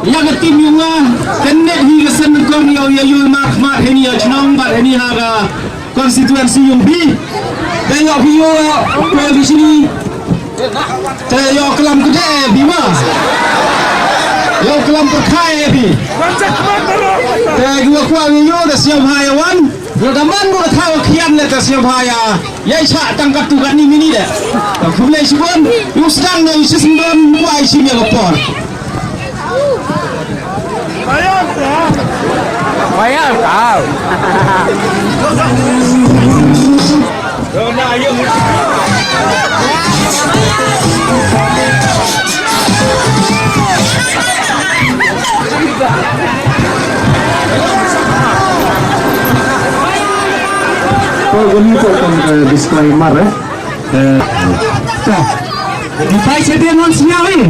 yang tim yung kenek hi kesan kong yo mak heni chnong bat heni haga konstituensi yung bi tengok yo di sini yo kelam gede bima yo kelam perkai bi gua kuang yo da siam hayawan gua daman gua tahu kian le da siam haya yai cha tangkap tu kan ni mini de kumlai sibon yo sedang no sisindon buai sini lapor bayar kau. Ini kok disclaimer ya. Di pai saya non sinyal ni.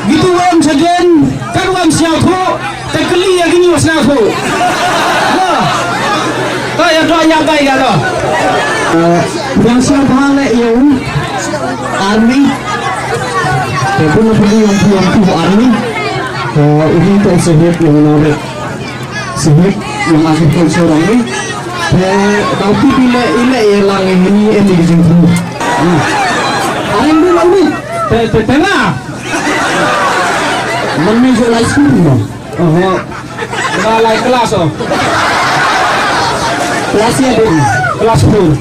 Gitu wam sajen kan wam sial ko tekeli ya gini wasna ko ya doa nyabai galo Yang siap hale yung army pun yung army ini untuk sehit yang narik sehit yang agriculture ini tapi bila ile yang ini di sini dulu ni tengah menuju live school balai kelas kelasnya dulu kelas 10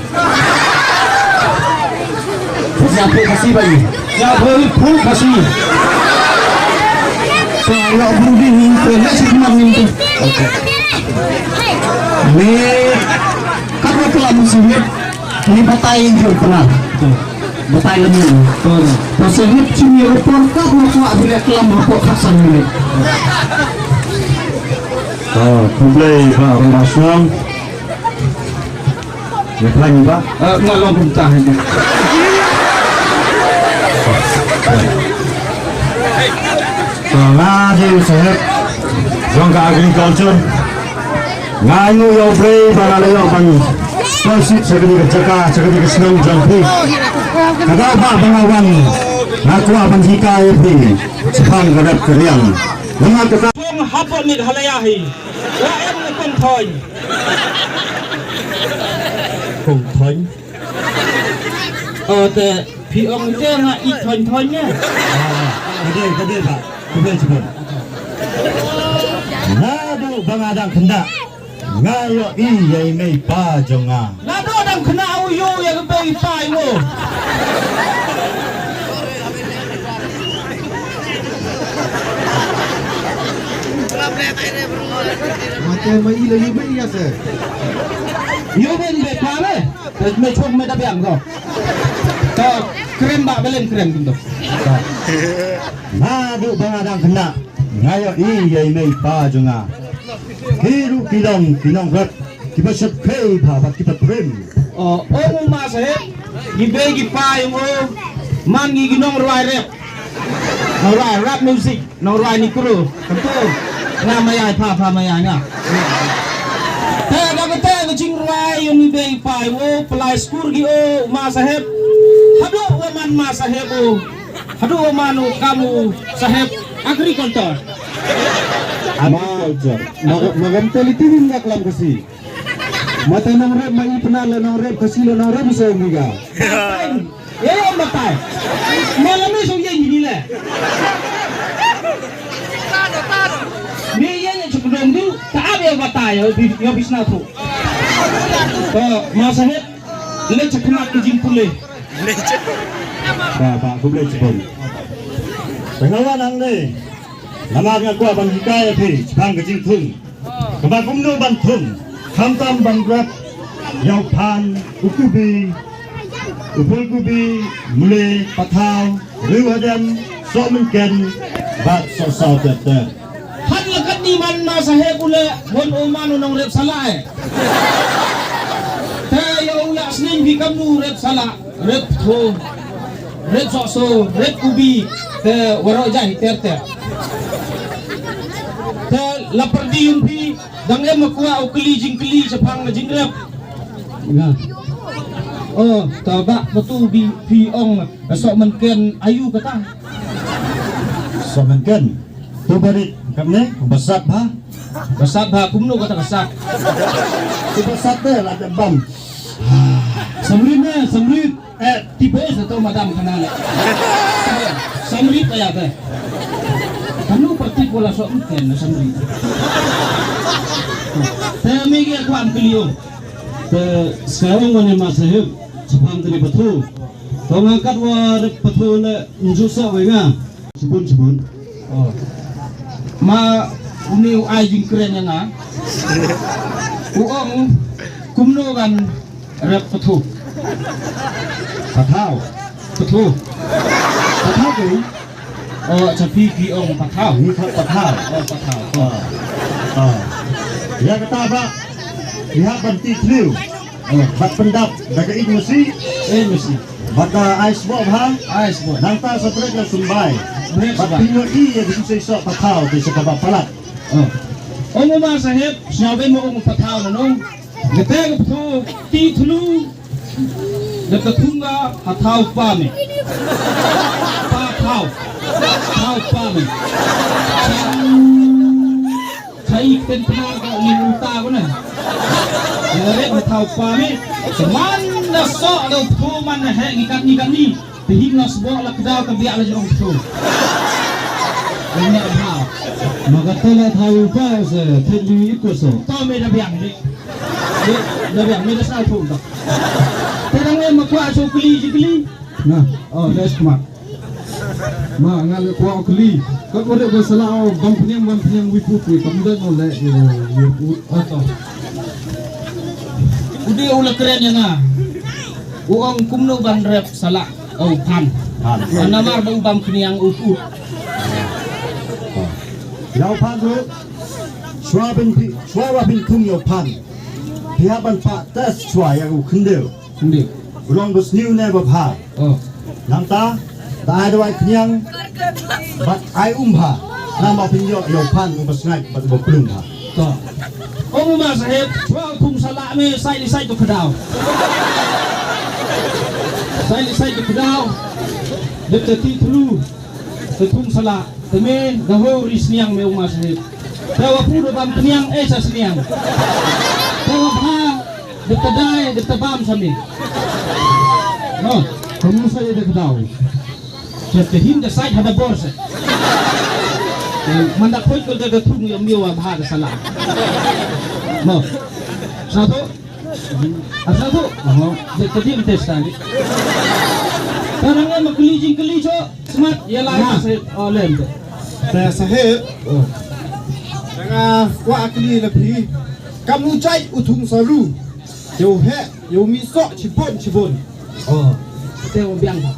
siapa kasih bagi ya full kasih kalau berhenti pernah sih kemarin itu ini karena kelam sihir ini batai yang pernah batai lemah tersebut sini report kah mau bila kelam report kasan ini kumplay Pak Ramaswam ya lagi Pak ngalong bentah ini ngaji sehat jangka agriculture ngayu yo play para leo pan posisi segini kerja segini kesenang jampi kagak Pak pengawan aku akan jika ini sepang kadap keriang mengat kita pung hapon ni halayahi wa em ni pung thoi te phi ong te nga i thoi nya Kadai Pak kadai cepet nado bang adang kenda ngayo i yai mei pa jonga nado dang kena au yo ya ke pai pai mo Macam mai lagi bai ya se yo ben be pa le me chok me da biang ko to krem ba belen krem tu nado bang adang kenda ngayo i yai mei pa jonga kiru kilong rat kiba set pay pa bat kiba prem o mo ma se gi be gi pai mo man gi ginong roi rap no roi rap music no roi ni kru tentu na maya pa maya nya te da te jing roi yo ni be pai mo play school gi o ma saheb hadu o man ma saheb o hadu o manu kamu saheb agriculture agriculture magam telitirin nga kelam kasi mata nang rep mai pernah le nang rep kasi le nang rep bisa ngiga ye matai malam ni so ye ni le ni ye ni cukup dulu tak ada matai yo bisna tu to masa he le cekmat ke jimpule Pak kumle cepon pengawan ang le Namag nga kuha bang hikaya pi bang gajing thun kaba kumno ban thun kamtam bang grab yaw pan ukubi upul kubi mule pataw riwadan somen ken bat so tete han lakat ni man masa he bule bon o manu nang rep salai te yo ya sning bi kamu rep sala rep tho rep so rep kubi te waro jai terte te lapar di yumpi dang em makwa o kli jing kli sapang na jingrep tabak betul bi ong sok menken ayu kata. Semenken tu balik kami besar ha. Besar ba kumno kata besar. Tu besar deh lah ada bam. Samrit tipe atau madam kenal. Samrit kayak apa? Kamu pasti bola sok mungkin samrit. Tapi aku ambil sekarang mana masih sepam dari betul. Kau ngangkat war betul le njusok wenga. Sebun. Ma uni ajing keren yang ah. Uang kumno kan rep betul. Patau tu, tapi ong patau. ni patau. Patau. Ya kata apa? Lihat banti tliu. Bat pendap daga ignosi. Mesti. Bata ais bo ha. Ais buat. Nanta sa prek na sumbai. Brek Bat sebab. pinyo iya di sa patau di sa palat. Ong ma sahib, sinabi mo ong patau na nung. Ngeteng betul titlu. Ngetunga patau pame. Patau pame. Saya ikan tenaga limuta ko na. Ngerek patau pame. Semanda sok daw tuman na he ikan ni. Tihig na sebuah lak daw kabiak la jong betul. Ini apa? Magatala tayo pa sa tliu ikoso. Tahu meda biang ni. Dah biang meda sa tu dah. Terang ni makwa so keli. Nah, das kemak. Ma ngal ko kli. Ko ko de salao bam punyang wiput wi kamdan no le wiput Atau. Udi ulah keren yang ah. Uang kumno ban rep salak au pan. Anamar bang bam keniang uput. Yau pan tu swabin tung yau pan. Pihaban pak tes swai yang kendel. Sendiri. Ulong bos new never pa. Nanta ta ada wai kenyang bat ai umha. Nama pinyo yau pan bos naik bat bo pelum ha. Toh. Ông mà sahib, chuang tung salak me sai tu kedau. Sai tu kedau. Dekat titru. Tung salak. Temen gaho risniang me umma sahib. Tawa puro bam keniang sa siniang. Tawa bha dekat dai dekat bam sami. No, Kamu saya dah tahu. jadi hinda sai hada borse. Mandak koi ko daga tung yo miwa bha salak. No. Satu. Dekat dia testani. Karangnya makelijing smart ya lah sahib oleh. Saya sahib Dengan wak akli lebih Kamu cai utung saru Yo he Yo misok cibun Kita mau biang pak.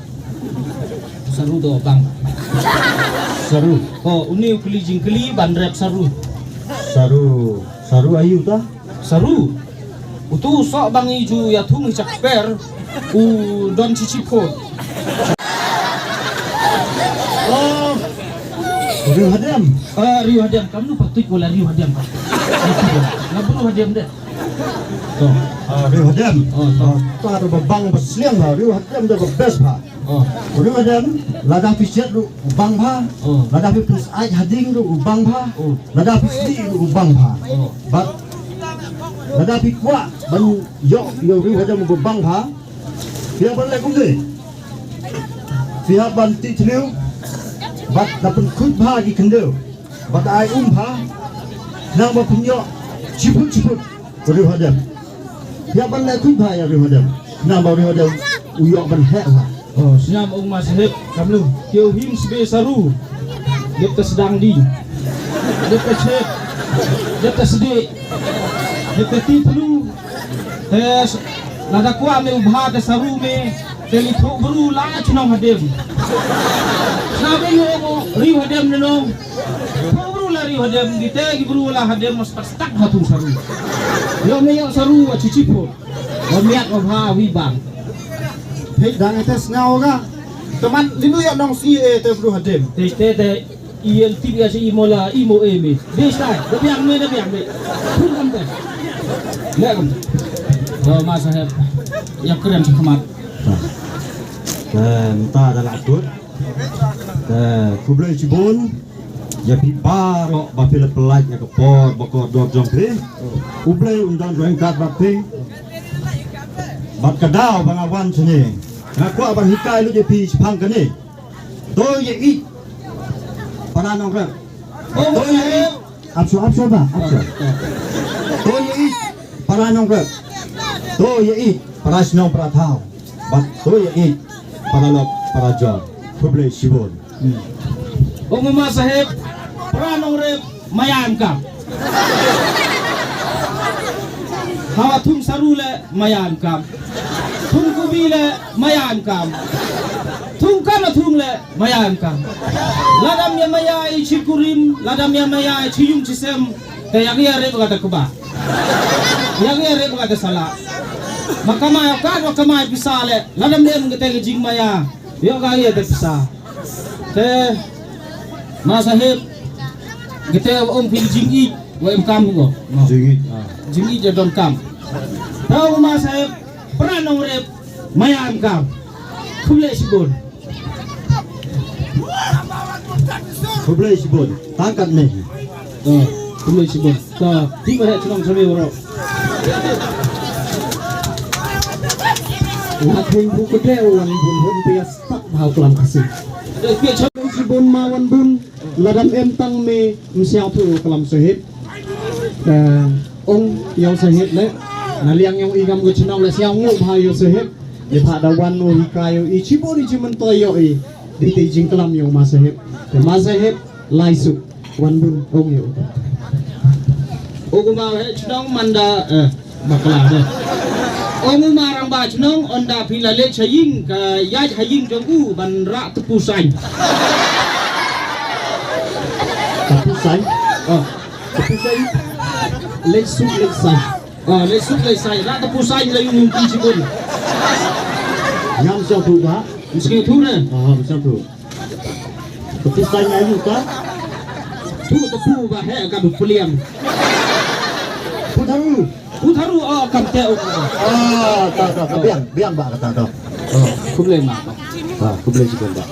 Saru do bang. Saru. Uni kelijing ban rep saru. Saru ayu ta? Saru. Utu sok bang iju ya tung cakper. Don cicipot. Rio hadam. Rio Hadiam, kamu patut bola Rio Hadiam pak. Nggak perlu Hadiam deh. Rio hadam. Ta ada bang besliang lah. Rio hadam dah best pa. Rio hadam lada fishet lu bang pa. Lada fis ai hading lu bang pa. Lada fis di lu bang pa. But lada fi kwa ban yo Rio hadam bang pa. Dia ban le kum de. Dia ban ti tliu. Bat dapat kut bagi kendel. Bat ai pa. Nang ba punyo ciput Rio hadam. Dia ban le kut ba ya Rio hadam. Nang ba Rio hadam uyok ban hek ha. Senyam ong masahib kamu. Kau him sebe saru. Dia sedang di. Dia cek. Dia sedih. Dia titlu. Nada kuah me ubah ke saru me. Teli thok beru la chunong hadem. Sabe yo Rio hadem nenong. Thok beru la Rio hadem kita beru la hadem mas stuck hatung saru. Yo me yo saru cicipot. Miat ubah wi bang. Hei dan etes ngau ka Teman linu ya nong si te bru hadem Te iel tibi asi imola imo eme. Destai, dabiang me. Pun kan. Lihat kan. Masahib. yang keren sekemat. Dan ta adalah atur. Kublai Cibun ya pipa ro bapil pelaj ya kepor bokor dor jomple. Kublai undang rengkat bakti. Bat kadau bangawan sini. Ngaku abang hikai lu jepi sepang kene. Toy ye i. Pananong rek. Toy ye i. Abso ba? Abso. Toy ye i. Pananong rek. Toy ye i. Parasnong pratau. Bat toy ye i. Paralok parajon. Kublai Cibun. Umuma sahib pranong rep mayan kam. Hawa thum sarule mayan kam. Thum kubile mayan kam. Thum kana thumle mayan kam. Ladam ya mayai chikurim, ladam ya mayai chiyung chisem kaya ya rep kata kuba. Yang ya rep kata salah. Makamay pisale ladam dia mengeteng jing maya. Yo kaya terpisah. Masahib kita pilih jing wem kam go. Jing jadon kam. Tahu masahib pranong rep mayam kam. Kublai Cibun. Kublai Cibun. Tangkat nih. Kublai Cibun. Ta tiba het senang sabi oro. Lakuin buku dewan bun hon pias tak tahu kelam kasih. Cibun mawan bun ladam entang me msiao tu kelam sahib. Ong yang sahib le naliang yang igam go chenong le siao ngu bhayo sahib. Di pada wan o hikayo i Cibun cimen toyo i di tejing kelam yang masahib. Masahib laisu wan bun ong yo. Oguma het senang manda bakla deh. Ông marang ba chnong onda pilale chaying ka yaj haying jongu ban ra tepu sai. Tepu sai? Tepu sai? Lesuk lesai. Lesuk lesai ra tepu sai la yung pi Cibun. Nyam siao tu ba? Meski tu ne. Siao tu. Tepu sai ngai ka? Tu tepu ba he ka bu puliam. Putaru. Putaru kam te ok. Tak. Biang ba kata kau. Kublai ma. Kublai Cibun ba.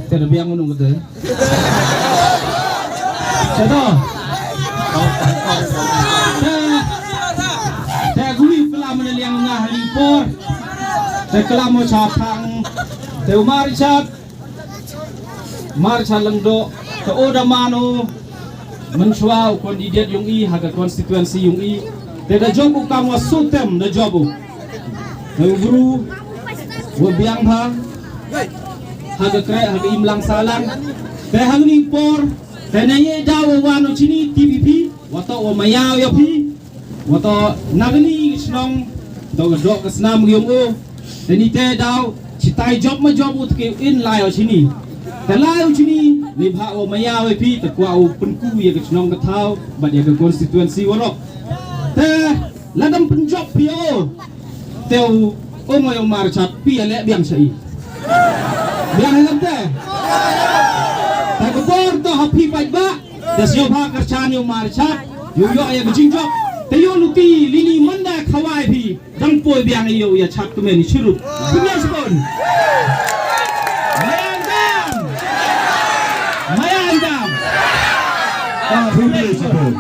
Ter biang unung kete. Cedo. Te gui kelam liang ngah lipor. Te kelam mo chapang. Te Marchat lengdo. Te oda mano. Mensuau kandidat yung i haga konstituensi yung i teda jobu kamu sutem na jobu na guru wabiang bang haga kray haga imlang salang te hangning por te naye daw wano chini TPP wato o mayaw yapi wato nagni snong dog kasnam yung o te ni te daw citai job ma jobu ke in layo chini Kalau sini libha o mayawe pi takwa o penku ya ke senong ketau bad ya ke konstituensi warok te ladam penjob pi o te o moyo marchat pi ale biang sai biang helam te ta ko bor to happy pai ba des yo bha karchan yo marchat yo ya ke jingjob te yo luti lini manda khawai pi dang poi biang yo ya chat tu me ni churu biang spon Kublai Cibun.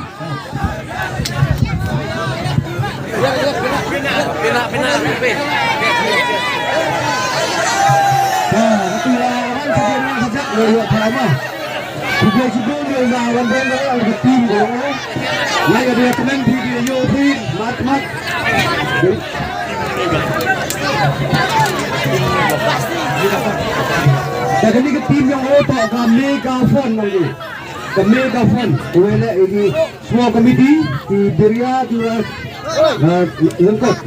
Kublai Cibun yang lawan benda yang tim dong. Lagi dia teman video tim mat. Jadi ni tim yang otak kami megafon lagi. Ke megafon, wala ini semua komiti di Beria juga lengkap.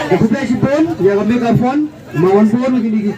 Kublai Cibun, ya megafon, mawan pun lagi